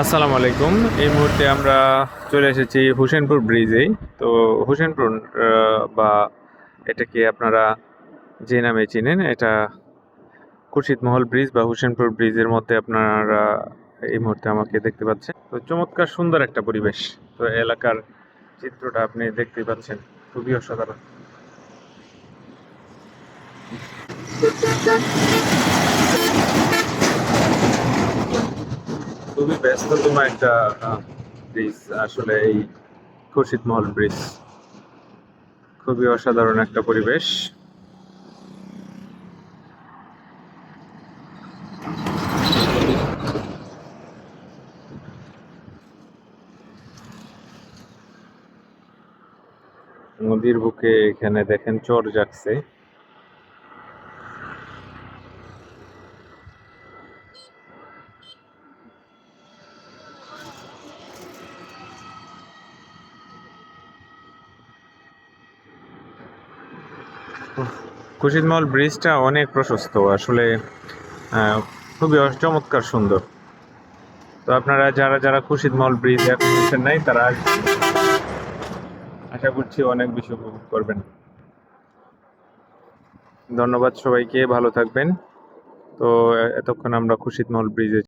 আসসালামু আলাইকুম। এই মুহূর্তে আমরা চলে এসেছি হোসেনপুর ব্রিজে। তো হোসেনপুর বা এটাকে আপনারা যে নামে চিনেন, এটা খুরশিদমহল ব্রিজ বা হোসেনপুর ব্রিজের মধ্যে আপনারা এই মুহূর্তে আমাকে দেখতে পাচ্ছেন। তো চমৎকার সুন্দর একটা পরিবেশ। তো এলাকার চিত্রটা আপনি দেখতে পাচ্ছেন, খুবই অসাধারণ। খুবই ব্যস্ততম একটা ব্রিজ আসলে এই খুরশিদমহল ব্রিজ। খুবই অসাধারণ একটা পরিবেশ। নদীর বুকে এখানে দেখেন চর জাগছে। খুরশিদমহল ব্রিজটা অনেক প্রশস্ত আসলে, খুবই চমৎকার সুন্দর। তো আপনারা যারা যারা খুরশিদমহল ব্রিজ এখন উঠেন নাই, তারা আশা করছি অনেক বেশি উপভোগ করবেন। ধন্যবাদ সবাইকে, ভালো থাকবেন। তো এতক্ষণ আমরা খুরশিদমহল ব্রিজে